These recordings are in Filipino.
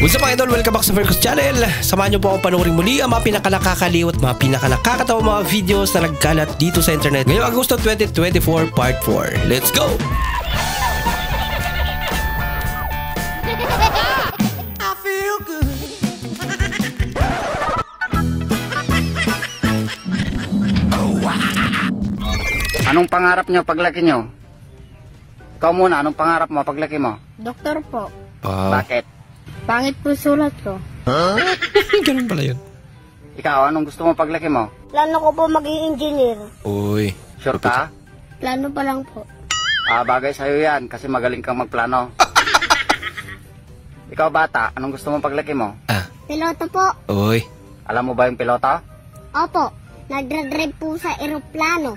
What's up mga idol? Welcome back sa Vercos Channel. Samahan niyo po akong panoorin muli ang mga pinakanakakaliw at mga pinakanakakatawa mga videos na nagkalat dito sa internet ngayong Agosto 2024 Part 4. Let's go! I feel good. Anong pangarap nyo paglaki nyo? Ikaw muna, anong pangarap mo paglaki mo? Doktor po. Bakit? Pangit po sulat ko. Ganun pala yun. Ikaw, anong gusto mo paglaki mo? Plano ko po maging engineer. Uy. Sure ka? Plano pa lang po. Bagay sa'yo yan kasi magaling kang magplano. Ikaw bata, anong gusto mo paglaki mo? Piloto po. Uy. Alam mo ba yung pilota? Opo. Nagdadrive po sa eroplano.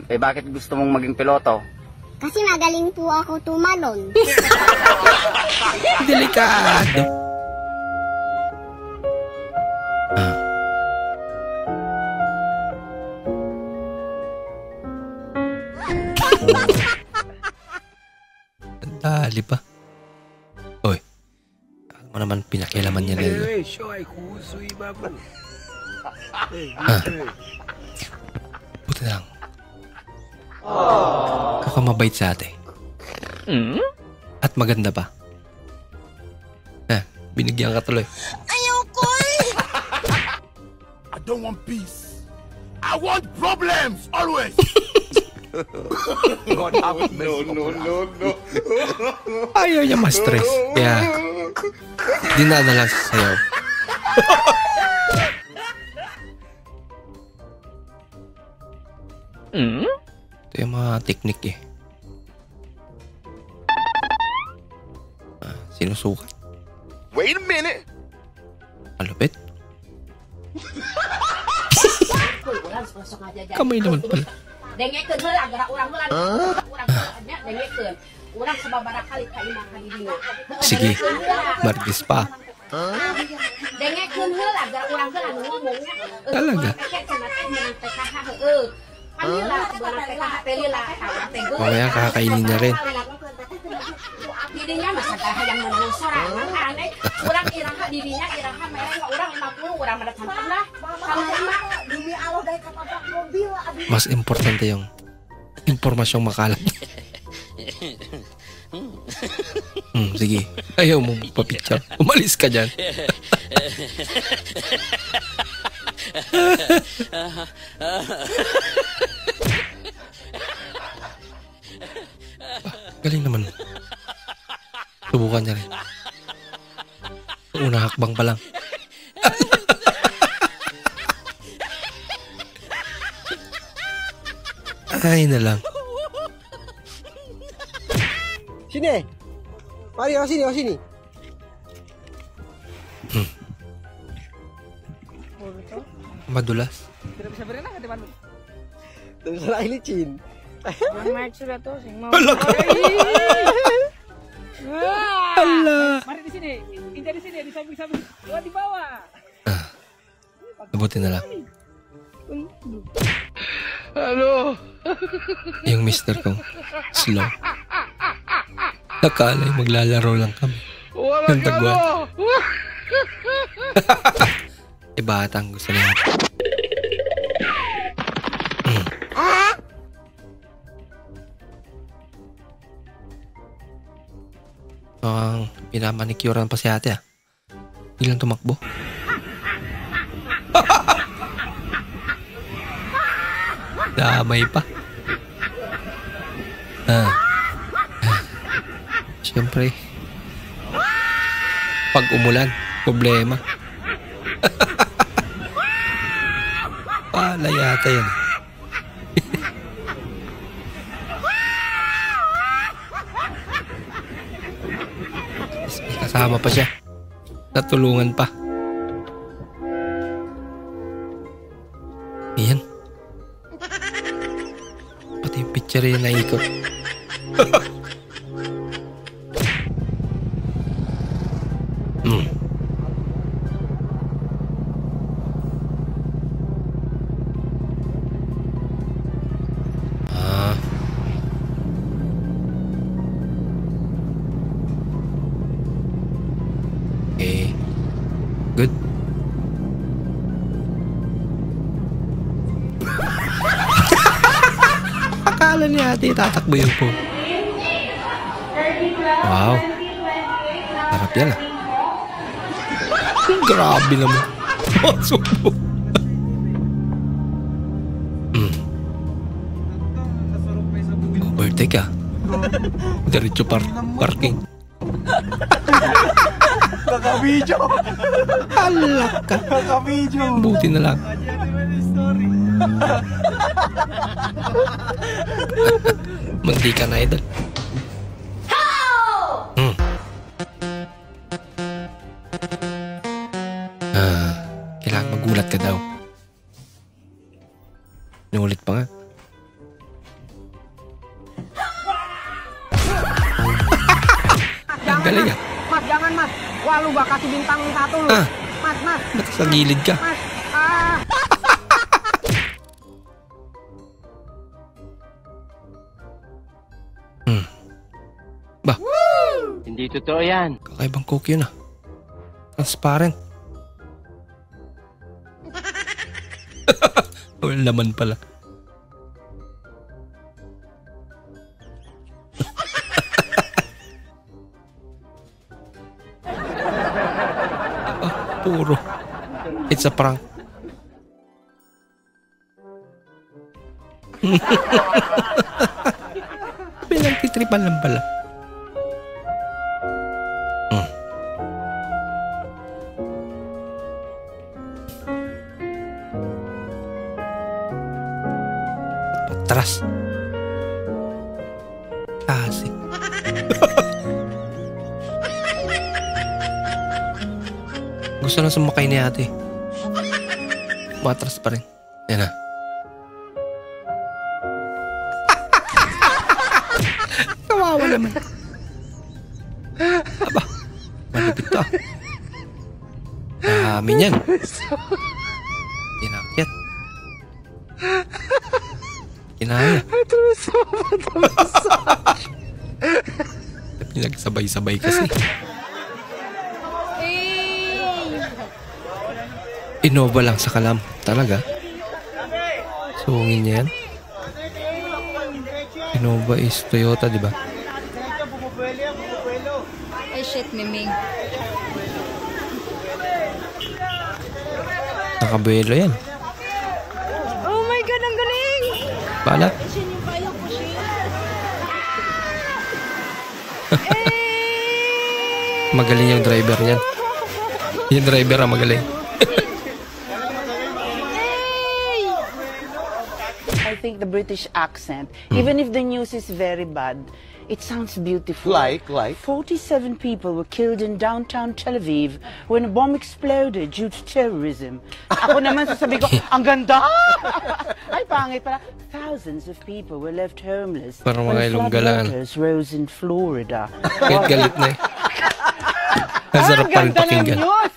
Bakit gusto mong maging piloto? Kasi magaling po ako tumalon. Delikado. Dali pa. Uy. Ano mo naman pinakialaman niya nito? Buti na lang. Kakamabait sa ate. At maganda pa. Binigyan ka tuloy. Ayoko I don't want peace. I want problems always. No. Ayaw niya ma-stress. Kaya, dinadala sa sayaw. Ito yung mga teknik eh. Sinusukat. Wait a minute. Malupit. Kamay naman pala. Dengekeun heula gara urang heula. Urang nya dengekeun. Urang sababaraha kali ka imah ka di dieu. Sige. Margis pa. Dengekeun heula gara urang heula nu ngomongnya. Talaga. Mamaya kakainin niya rin. Didinya masa hayang menang sorangan aneh. Urang iraha didinya iraha mereka urang 50 urang mada cantik lah. Sama demi Allah dari katabrak mobil abi. Mas importante yung impormasyong makalat. Sige. Ayaw mo papicture. Umalis ka dyan. Galing naman. Subukan niya rin. Una hakbang pa lang. Ay na lang. Sini. Mari ke sini. Madulas. Tidak bisa berenang ke depan. Tidak bisa lagi licin. Mama sudah tuh sing mau. Allah. Mari di sini. Injak di sini, di samping-samping. Dua di bawah. Nabuti na lang. Halo. Yung mister kong slow. Nakala'y maglalaro lang kami. Ng tagwan. Batang gusto niya. Ang pinamanicure pa si ate Hindi lang tumakbo. Damay pa. Siyempre. Pag umulan, problema. Pala yata yan. May kasama pa siya. Natulungan pa. Ayan. Pati yung picture yung naikot. Good. Akala niya ate tatakbo yun po. Wow. Harap yan ah. Grabe naman. Oh, subo. Overtake ah. Diretso parking. Kaka-video. Alak ka. Kaka-video. Buti na lang. Mandi ka na idol. Kailangan magulat ka daw. Inulit pa nga. Ang galing ah. Mas, jangan mas. Wah, lu gak kasih bintang 1 lu. Mas. Ba't sa gilid ka? Mas. Ba? Hindi totoo yan. Kakaibang coke yun ah. Transparent. Walang laman pala. Puro. It's a prank. Pinagtitripan lang pala. Patras. Kasi. Gusto na sumakay ni ate. Matras pa rin. Yan na. Kawawa naman. Aba, malupit to. Dami niyan. Inakyat. Kinaya. Pinagsabay-sabay kasi. Innova lang sa kalam. Talaga? Sungin niya yan. Innova is Toyota, di ba? Ay, shit, Miming. Nakabuelo yan. Oh my God, ang galing! Balat. Magaling yung driver niyan. Yung driver ang magaling. I think the British accent, even if the news is very bad, it sounds beautiful. Like? 47 people were killed in downtown Tel Aviv when a bomb exploded due to terrorism. Ako naman sasabi ko, ang ganda! Ay, pangit pala. Thousands of people were left homeless Parang mga when Ilonggalan. floodwaters rose in Florida. Galit na eh. Ang sarap pa rin pakinggan. news!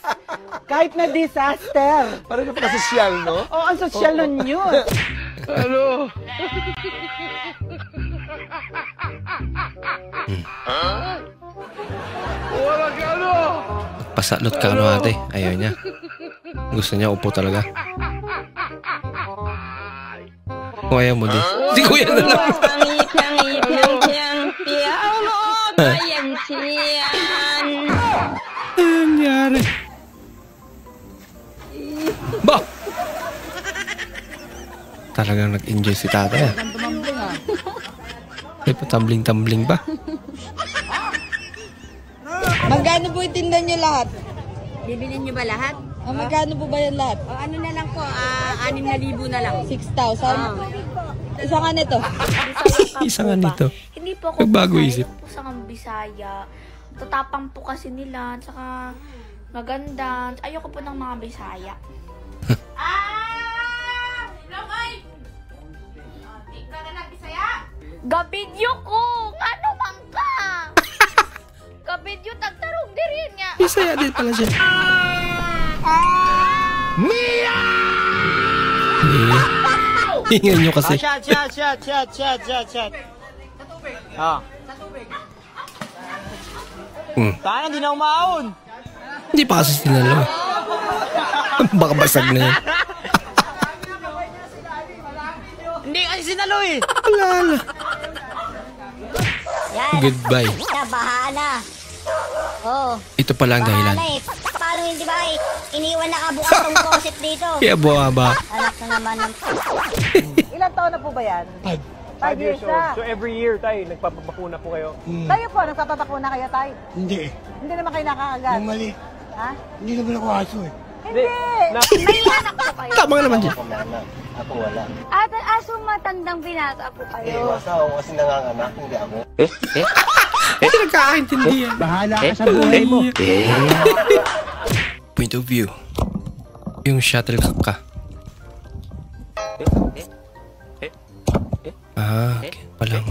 Kahit na disaster. Parang na pala sosyal, no? Oh, ang sosyal ng news. Ano? Wala ka ano? Pasalot ka ano ate. Ayaw niya. Gusto niya upo talaga. Kung ayaw mo di. Di ko yan na lang. Ano nangyari? Ba? Talagang nag-enjoy si tatay ah. May patambling-tambling ba? Magkano po itindan nyo lahat? Bibilin nyo ba lahat? O, magkano po ba yan lahat? O ano na lang po, 6,000 na lang. 6,000? Isa nga nito. Isa nga nito. Hindi po ako Nagbago Bisaya, isip. po sa Bisaya. Tatapang po kasi nila, tsaka maganda. Ayoko po ng mga Bisaya. Lamay! Tingnan ka ng Bisaya? Gabidyo ko! Ano man ka? Gabidyo tagtarong di rin nga. Bisaya din pala siya. Mia! Hingan nyo kasi. Chat. Hmm. Tayo, hindi na umaon. Hindi pa kasi sinalo. Baka basag na yan. Hindi kasi sinalo eh. Wala. Yan. Goodbye. Na, bahala. Oh. Ito pala ang dahilan. Bahala eh. Paano hindi ba iniwan nakabukas tong closet dito? Kaya buwaba. Anak na naman ng... Ilang taon na po ba yan? 5 years na. So every year tayo, nagpapabakuna po kayo. Tayo po, nagpapabakuna kayo tayo? Hindi. Hindi naman kayo nakakagat? Yung mali. Ha? Hindi naman ako aso eh. Hindi. May anak po kayo. Tama ka naman dyan. Ako wala. At aso matandang binata po kayo. Basta ako kasi nanganganak, hindi ako. Hindi nagkakaintindihan. Bahala ka sa buhay mo. Point of view. Yung shuttlecock ka. Okay. Palang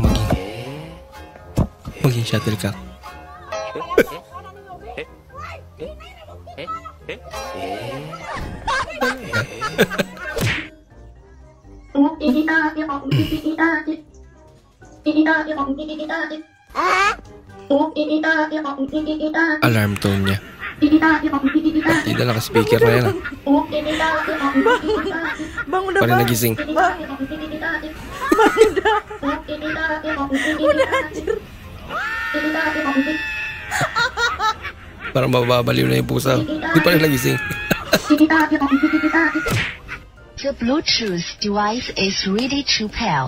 maging shuttlecock. Alarm tone niya. Hindi na naka-speaker na yan. Bango na Parang ba? nagising. Parang mababaliw na yung pusa. Hindi pa rin nagising. The Bluetooth device is ready to pair.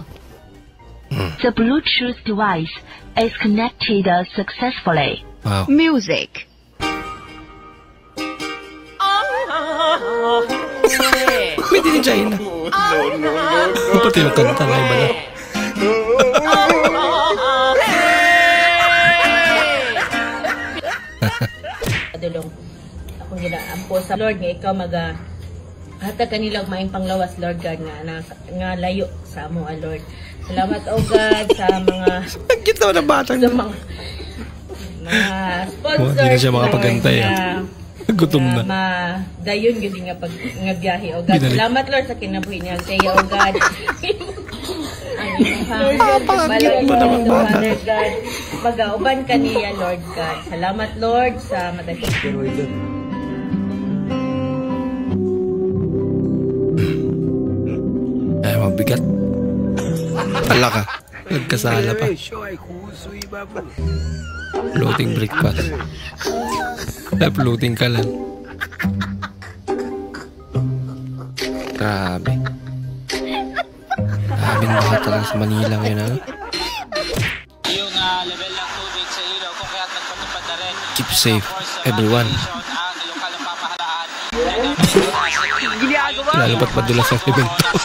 The Bluetooth device is connected successfully. Wow. Music. May dinidyahin na. Pati yung kanta na iba na. Adulong akong ginaampo sa Lord nga ikaw hatag kanilang maing panglawas Lord God nga layo sa amo Lord. Salamat o God sa mga Ang cute naman ang bata. sa mga sponsors. Hindi na siya makapagantay. Gutom na. Dayon gud nga pag nga biyahe o God. Binalik. Salamat Lord sa kinabuhi niya Teya o God. Napakagit mo naman bata. Lord God. Magauban ka niya Lord God. Salamat Lord sa matagit. Ay, mabigat. Pala ka. Nagkasala pa. Floating breakfast. Floating ka lang. Grabe. Grabe na baka talaga sa Manila ngayon, ano? Yung level ng tubig sa ilaw kung kaya't nagpatupad na rin. Keep safe, everyone. Ang lokal ng pamahalaan. Lalo ba't padulas ang level 2?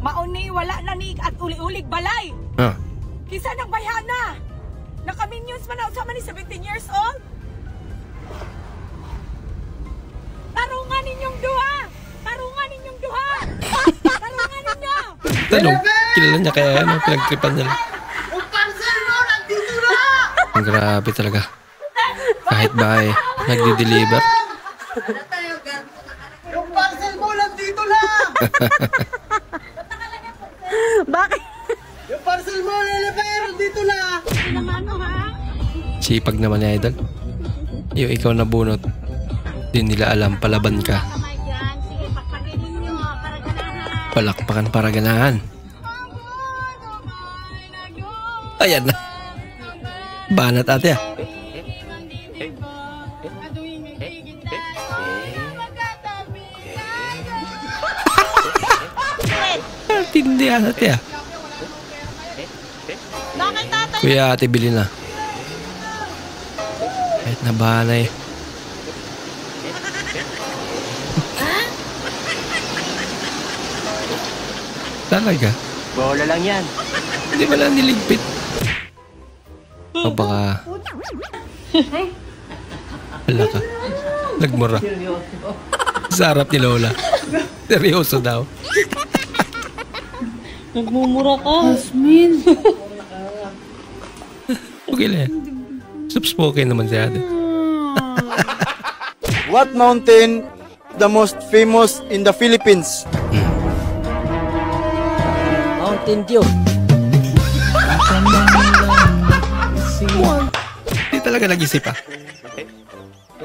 Mauni wala na ni at uli-ulig balay. Ah. Kisa nang bayhana. Naka-minions man sa man ni 17 years old. Tarungan ninyong duha. Tarungan ninyong duha. Tarungan ninyo. Tanong, kilala niya kaya ano, pinagtripan niya lang. Ang parcel mo nandito na. Ang grabe talaga. Kahit ba nagdi-deliver. Yung parcel mo nandito lang. Bakit? Yung parcel mo nilipero dito lang. Naman ha? Sipag naman ni Idol. Yung ikaw nabunot, di nila alam palaban ka. Palakpakan para ganahan. Ayan na. Banat ate ah. Tindi ate ah. Kuya ate bili na. Kahit nabahala eh. Talaga? Bola lang yan. Hindi ba lang niligpit? O baka... Hala ka. Nagmura. Sa harap ni Lola. Seryoso daw. Nagmumura ka. Asmin. Okay lang yan. Soft-spoken naman si ate. What mountain the most famous in the Philippines? Mountain Dew. Hindi talaga nag-isip ah.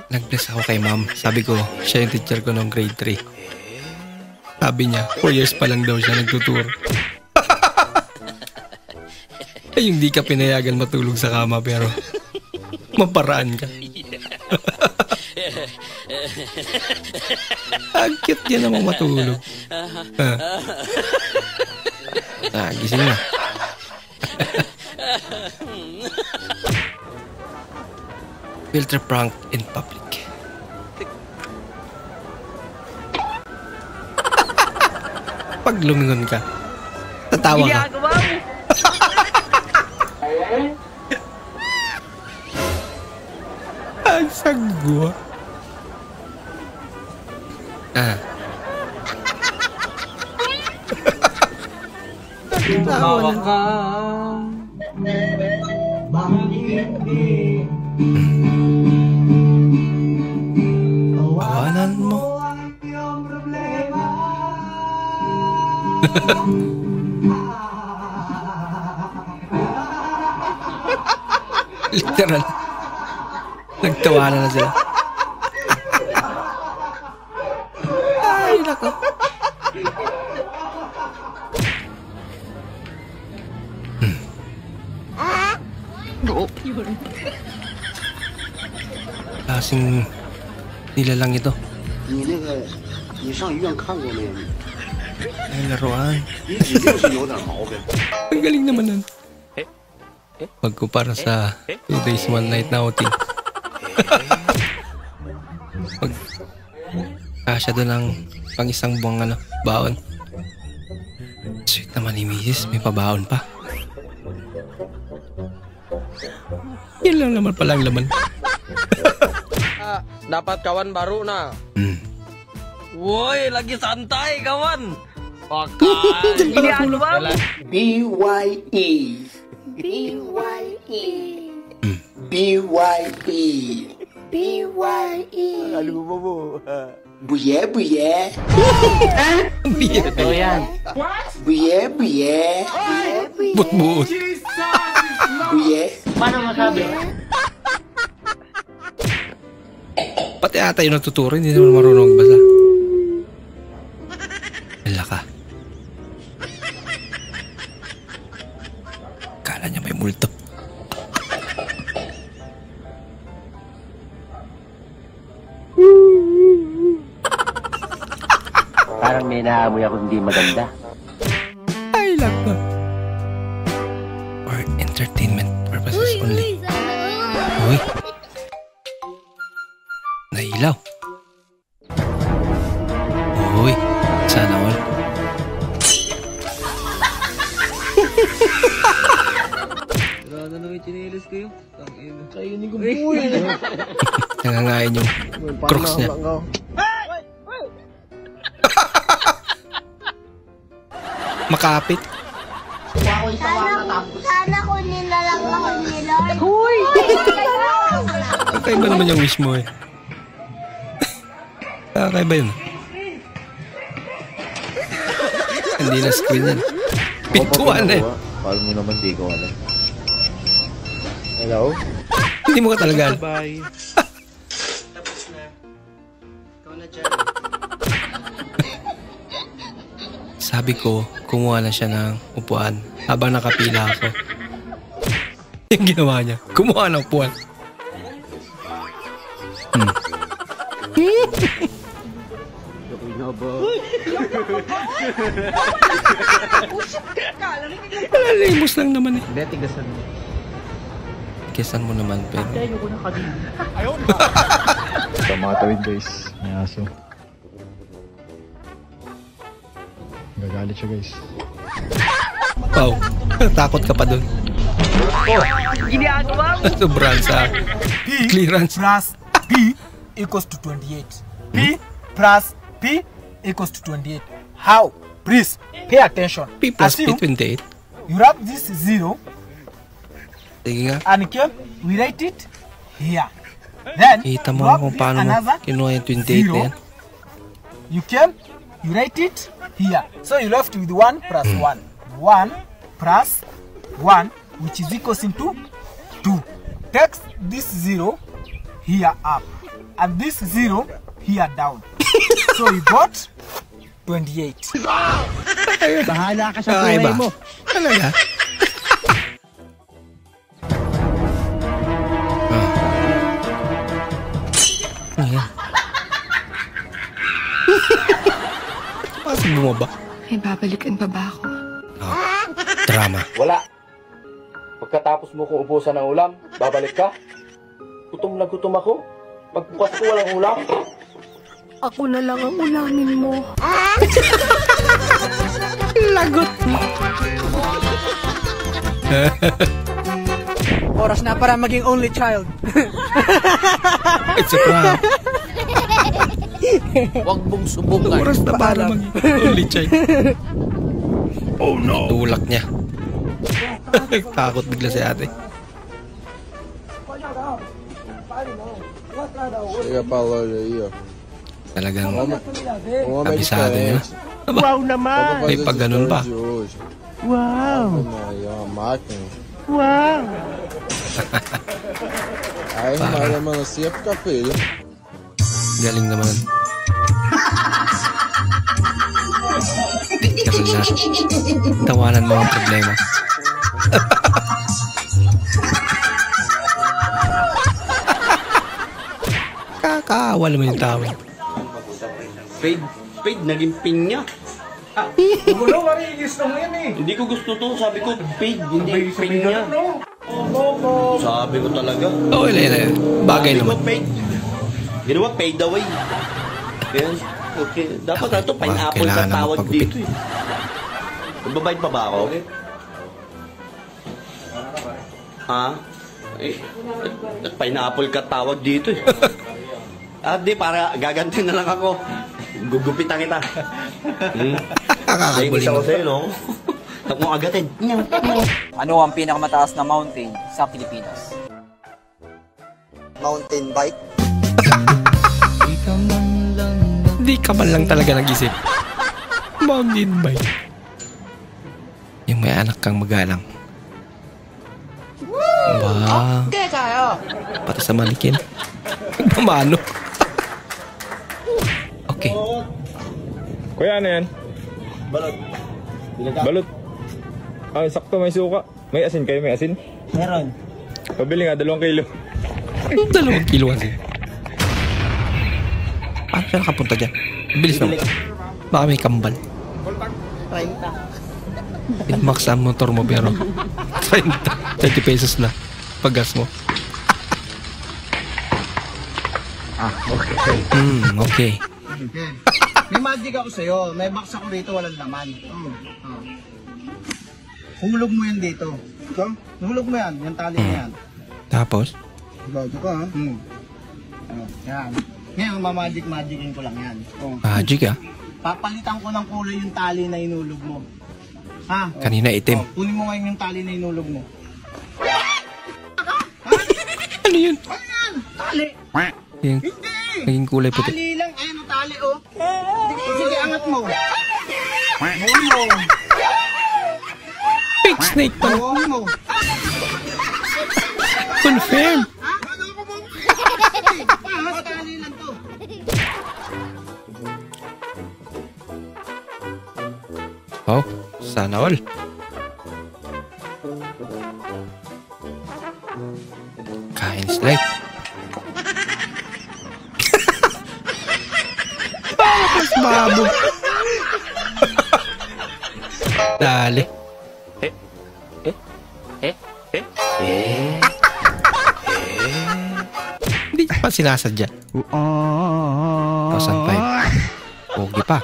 Nag-bless ako kay ma'am. Sabi ko, siya yung teacher ko noong grade 3. Sabi niya, 4 years pa lang daw siya nagtuturo. Ay, yung di ka pinayagan matulog sa kama pero maparaan ka. Ang cute niya namang matulog. Gising na. Filter prank in public. Pag lumingon ka, tatawa ka. Ang sagwa. Tumawa ka. Tawanan mo. Literal. Nagtawanan na sila. Ay, nako. Klaseng nilalang ito. 你那个，你上医院看过没有？ Ay, laruan. 你指定是有点毛病。 Ang galing naman nun. Pagkumpara sa 2 days 1 night na outing. Kasya doon ang pang isang buwang baon. Sweet naman ni Mrs. May pabaon pa. Yun lang naman palang laman. Dapat kawan baru na. Woi, lagi santai kawan. Pakai. Ini aku bang. BYE. BYE. BYE. BYE. Aduh, bobo. Buye, buye. Buye. Ito yan. Buye, buye. But. Buye. Paano masabi? Pati ata yung natuturo, hindi naman marunong basa. Ala ka. Kala niya may multo. Parang may naamoy ako hindi maganda. Ay, lako. For entertainment purposes only. Uy. Nailaw. Uy. Sana all. Ano na may chinilis kayo? Kayo ni Gumboy. Nangangain yung crocs niya. Makapit. Sana kunin na lang ako ni Lord. Huy! Kakaiba naman yung wish mo eh. Kakaiba yun. Hindi na screen yan. Pintuan eh. Call mo naman, di ko alam. Hello? Hindi mo ka talaga. Bye. Tapos na. Ikaw na dyan. Sabi ko, kumuha na siya ng upuan habang nakapila ako. Yung ginawa niya, kumuha ng upuan. Limos lang naman eh. Hindi, tigasan mo. Tigasan mo naman, pero... Ayoko na kanina. Tumatawid guys. May aso. Gagalit siya guys. Wow, takot ka pa dun. Ginagawa mo. Sobrang sa clearance. Plus P equals to 28. P plus P equals to 28. How? Please pay attention. P plus P, Assume 28. you wrap this 0 Sige nga. and we write it here. Then Kita mo wrap kung this paano mo another kinuha yung 28 na yan. You write it here. So you left with 1 plus 1. 1 plus 1, which is equals into 2. Take this 0 here up. And this 0 here down. So you got 28. Bahala ka sa buhay mo. Talaga? Ayan. Bakit bumaba? May babalikan pa ba ako? Drama. Wala. Pagkatapos mo kung ubusan ng ulam, babalik ka? Gutom na gutom ako. Pagbukas ko walang ulam. Ako na lang ang ulamin mo. Lagot. Oras na para maging only child. It's a prank. Huwag mong subukan. Oras na para maging only child. Oh no. Tulak niya. Takot bigla si ate. Talagang kabisado niya. Wow naman. May pag ganun pa. Wow. Wow. Galing naman. Pero na, tawanan mo ang problema. Kakaawa naman yung tao. Fade, naging pin niya. Gulo, marigis lang yan eh. Hindi ko gusto to. Sabi ko, fade, hindi pin niya. Sabi ko talaga. Oo, bagay naman. Ginawa, fade away. Kaya, okay. Dapat na ito, pineapple na tawag dito eh. Magbabayad pa ba ako? Ha? Eh, pineapple ka tawag dito eh. Di, para gaganti na lang ako. Gugupitan kita. Nakakabulin ako sa'yo, no? Huwag mong agatin. Ano ang pinakamataas na mountain sa Pilipinas? Mountain bike? Hindi ka man lang talaga nag-isip. Mountain bike. Yung may anak kang magalang. Wow. Okay kayo. Pati sa manikin. Pamano. Okay. Kuya, ano yan? Balot. Balot. Ah, sakto, may suka. May asin kayo, may asin? Meron. Pabili nga, 2 kilo. 2 kilo asin. Paano siya nakapunta dyan? Bilis naman. Baka may kambal. 30. Max ang motor mo, pero 30 pesos na paggas mo. Okay. Okay. May magic ako sa'yo. May box ako rito, walang laman. Hulog mo yan dito. Hulog mo yan, yung tali na yan. Tapos? Bago ka, ha? Yan. Ngayon, mamagicin ko lang yan. Magic, ah? Papalitan ko ng kulay yung tali na inulog mo. Ha? Kanina itim. Kunin mo ngayon yung tali na inulog mo. Ano yun? Ano yan? Tali. Yung, naging kulay puti. Tali lang, ayun ang tali, oh. Sige, angat mo. Buwan mo. Big snake pa. Buwan mo. Confirm. Tali lang to. Oh, sana all. Kain slide. Bakit babo? Dali. Hindi pa sinasadya. 2005. Pogi pa.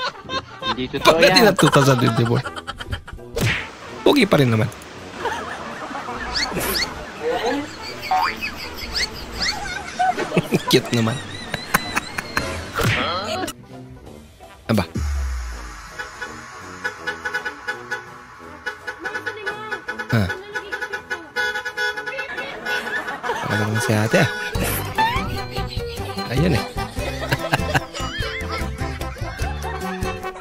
Hindi totoo Pagdating yan. na 2024. Pogi pa rin naman. Cute naman. Aba. Ha. Ano naman si ate, ah. Ayan eh.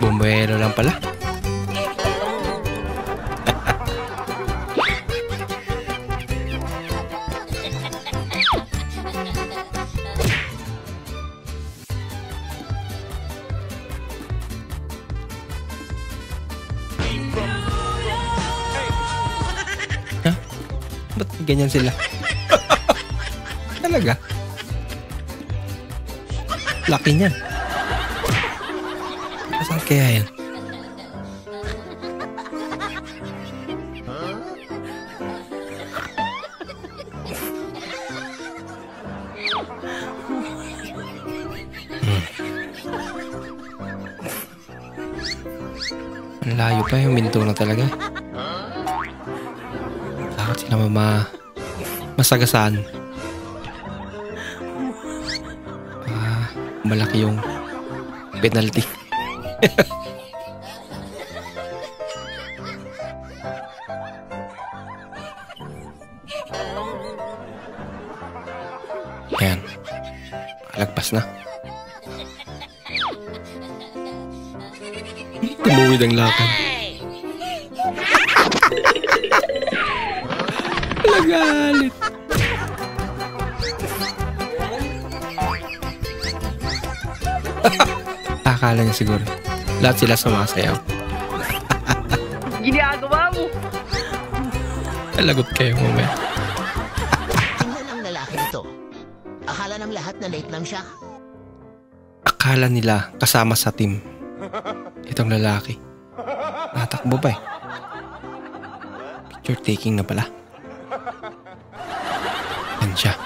Bumbero lang pala. ganyan sila. Talaga. Laki niyan. Saan kaya yan? Ang layo pa yung minto na talaga. Takot sila masagasaan. Malaki yung penalty. Ayan. Lagpas na. Tumuwid ang lakad. Nagalit. Akala niya siguro lahat sila sumasayaw. Ginagawa mo. Lagot kayo mamaya. Tingnan ang lalaki nito. Akala ng lahat na late lang siya. Akala nila kasama sa team itong lalaki. Natakbo pa eh. Picture taking na pala. Yan siya.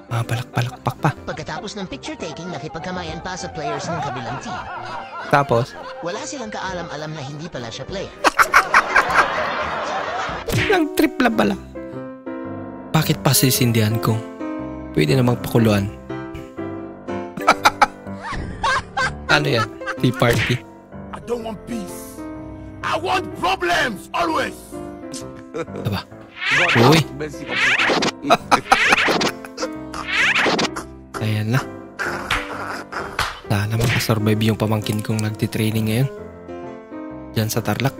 Palak-palakpak pa. Pagkatapos ng picture taking, nakipagkamayan pa sa players ng kabilang team. Tapos? Wala silang kaalam-alam na hindi pala siya player. Ang trip lang pala. Bakit pa sisindihan kung pwede namang pakuluan? Ano yan? Tea party? I don't want peace. I want problems always. Aba. Uy. Ayan na. Sana makasurvive yung pamangkin kong nagtitraining ngayon. Diyan sa Tarlac.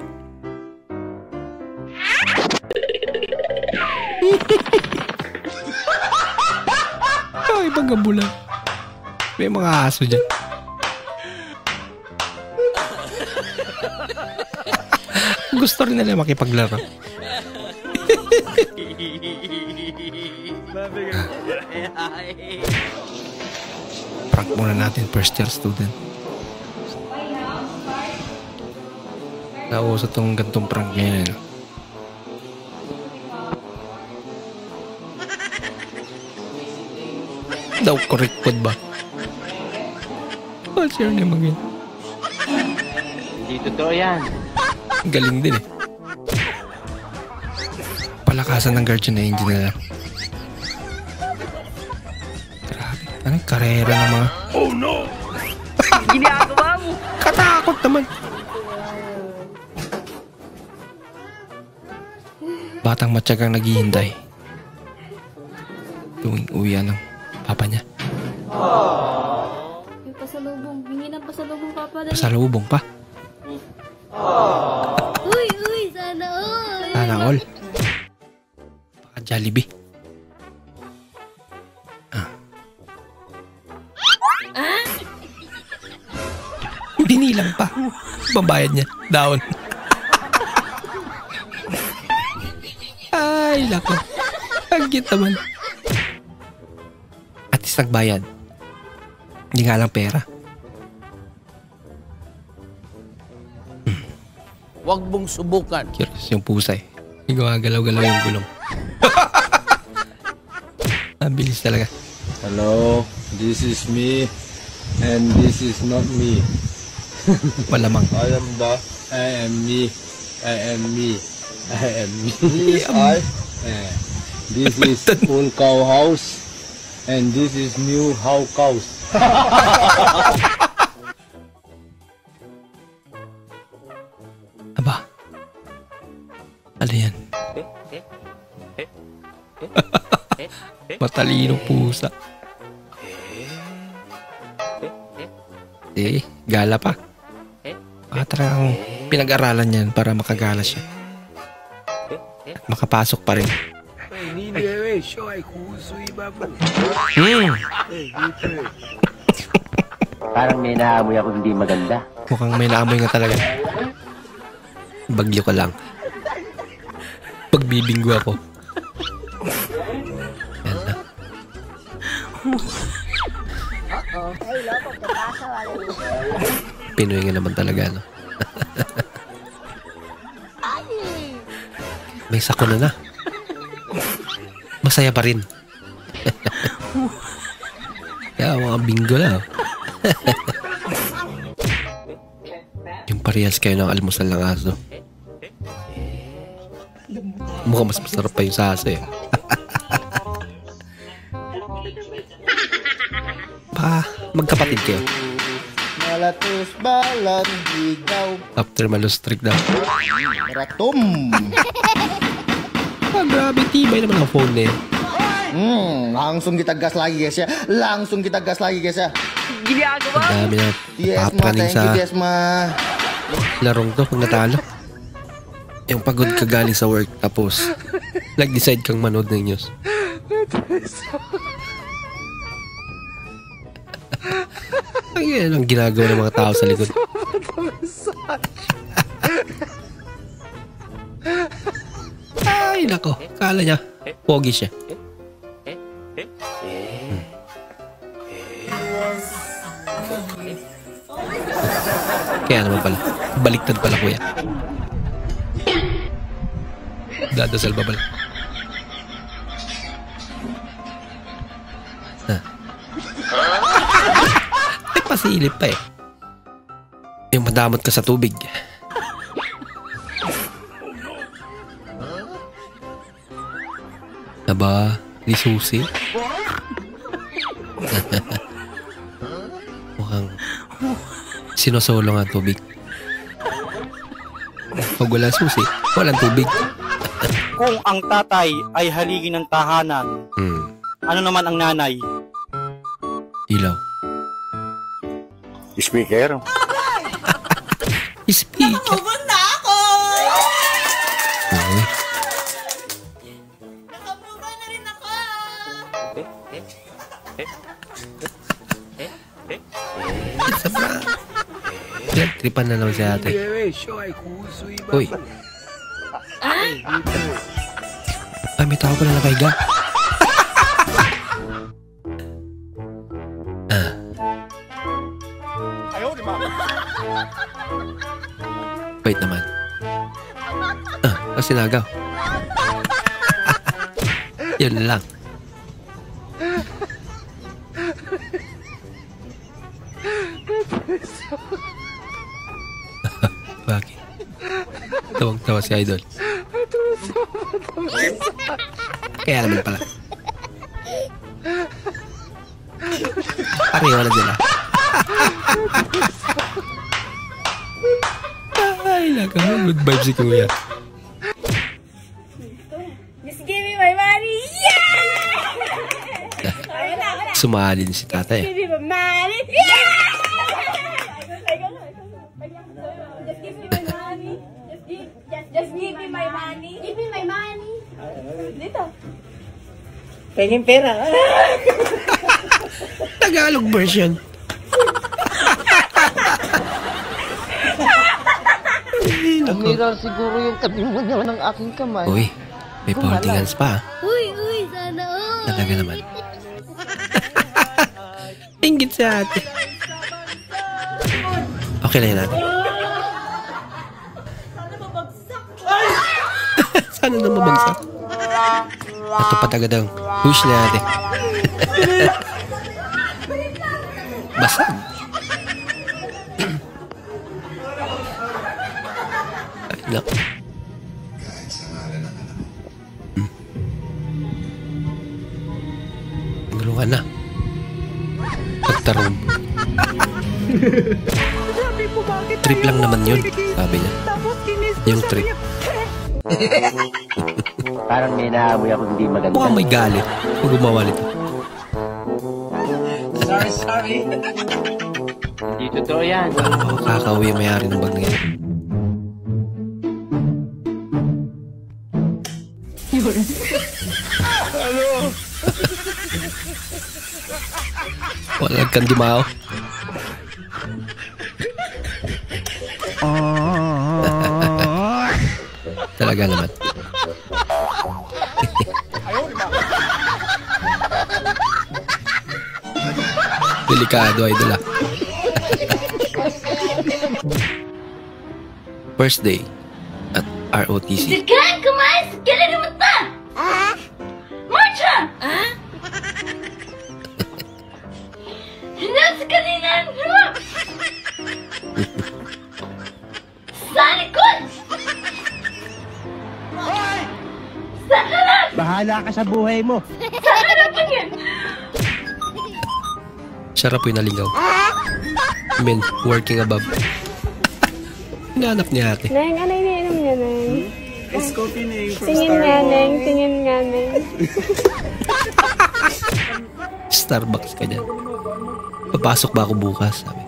Ay, pagkabulan. May mga aso dyan. Gusto rin nila makipaglaro. Prank muna natin first year student. Nauso tong gantong prank ngayon. Daw correct pod ba? What's your name again? Hindi totoo yan. Galing din eh. Palakasan ng guardian angel nila. Grabe. Anong karera ng mga... Oh no! Ginagawa mo! Katakot naman. Batang matyagang naghihintay. Tuwing uwian ng papa niya. Yung pasalubong. Hingi ng pasalubong papa. Pasalubong pa? Uy, sana all. Sana all. Baka Jollibee. Binilang pa. Babayad niya. Down. Ay, lako. Ang cute naman. At least nagbayad. Hindi nga lang pera. Huwag mong subukan. Curious yung pusa eh. Hindi gumagalaw-galaw yung gulong. Ang bilis talaga. Hello, this is me. And this is not me. Malamang. I am me. I am me. I am me. This is old cow house. And this is new how cows. Aba. Ano yan? Matalino pusa. Gala pa. Talagang pinag-aralan yan para makagala siya. At makapasok pa rin. Parang may naamoy ako hindi maganda. Mukhang may naamoy nga talaga. Bagyo ka lang. Pagbibinggo ako. Pinoy nga naman talaga, no? May sakuna na. Masaya pa rin. Kaya mga bingo na. Yung parehas kayo ng almusal ng aso. Mukhang mas masarap pa yung sa aso eh. Baka magkapatid kayo. Malatus balat, higaw. After malustrik daw. Ratum. Grabe, tibay naman ang phone na yun. Langsung kita gas lagi guys ya. Langsung kita gas lagi guys ya. Ginagawa. Ang dami na papaning sa larong to pag natalo. Yung pagod ka galing sa work tapos nag-decide kang manood ng news. Yan ang ginagawa ng mga tao sa likod. Ay, nako. Kala niya, pogi siya. Kaya naman pala, baliktad pala kuya. Dadasal ba pala? Ay, pasilip pa eh. Yung madamot ka sa tubig. Aba, di susi. Mukhang sinosolo nga tubig. Pag wala susi, walang tubig. Kung ang tatay ay haligi ng tahanan, ano naman ang nanay? Ilaw. Speaker. Speaker. Nakapubon na ako! Okay. Nakapubon na rin ako! Sabra. Tripan na naman si ate. Uy. Ay, may tao pala nakahiga. Wait naman. Kasi nagaw. Yun lang. Bakit? Tawang-tawa si Idol. Kaya naman pala. Pareho na sila. Ay, naka. Good vibes si Kuya. Just give me my money! Yeah! Sumalin si tatay. Give me my money! Yeah! Just give me my money. Just give me my money. Give me my money. Dito. Pengin pera. Tagalog version. Umiral siguro yung tabi mo ng aking kamay. Uy, may folding hands pa. Uy, sana all. Talaga naman. Inggit sa ate. Okay lang yan natin. Sana na mabagsak. Matupad agad ang wish na natin. Basag. Ay, naku. Gulungan na. Pagtarong. Trip lang naman yun, sabi niya. Yung trip. Parang may naamoy ako hindi maganda. Mukhang may galit kung gumawa nito. Sorry. Hindi totoo yan. Kakauwi may-ari ng bag na yan. Hello. Walang kang dumao. Talaga naman. Delikado, idol ah. First day at ROTC. Sekarang kumain segala rumah. Marcha! Hendak sekalian rumah. Salikot! Sa harap! Bahala ka sa buhay mo. Sa harapan yan! Sarap yung nalingaw. Men, working above. Hinanap niya ate. Neng, ano iniinom niya, Neng? Ice coffee na yung from Tingin nga, Neng. Tingin nga, Neng. Starbucks ka dyan. Papasok ba ako bukas? Sabi.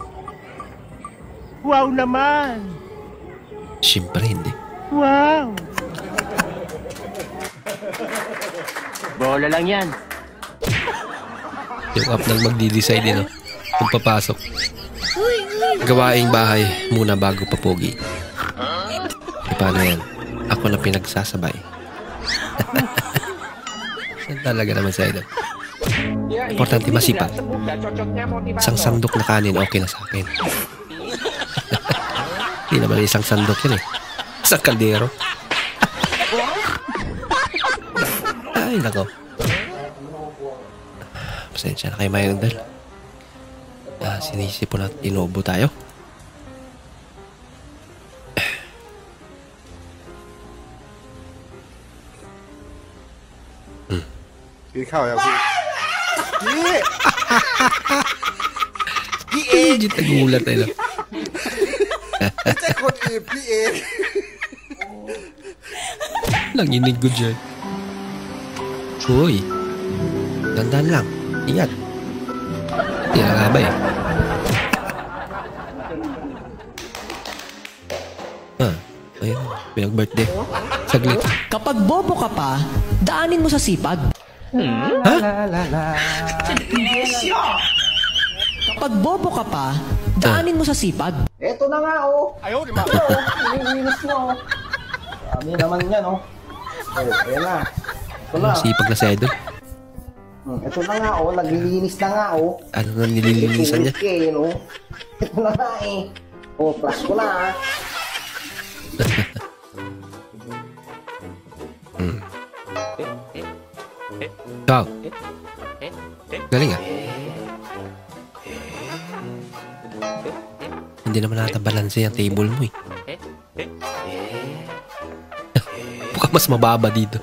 Wow naman! Siyempre hindi. Wow! Bola lang yan. Yung up nang magdi-decide no? Kung papasok. Gawaing bahay muna bago papogi. E paano yan? Ako na pinagsasabay. Talaga naman sa idol. Importante masipag. Isang sandok na kanin okay na sa akin. Hindi naman isang sandok yun eh. Isang kaldero. Ay nako. Pasensya na kayo may idol. Sinisipon at inuubo tayo. Ikaw, ya. Legit nagulat tayo. Nanginig ko dyan. Uy. Dandan lang. Ingat. Hindi na nga ba eh. Ayun. Pinag-birthday. Saglit. Kapag bobo ka pa, daanin mo sa sipag. Ha? Kapag bobo ka pa, daanin mo sa sipag. Eto na nga, oh. Ayaw, di ba? Nilinis na, oh. Sabi naman yan, oh. Oh, ayan na. Ito na. Sipag na si idol. Ito na nga, oh. Naglilinis na nga, oh. Ano na nililinisan niya? Okay, no? Ito na nga, eh. Oh, plus ko na, ah. Wow. Galing ah. Hindi naman nata balanse ang table mo eh. Baka mas mababa dito.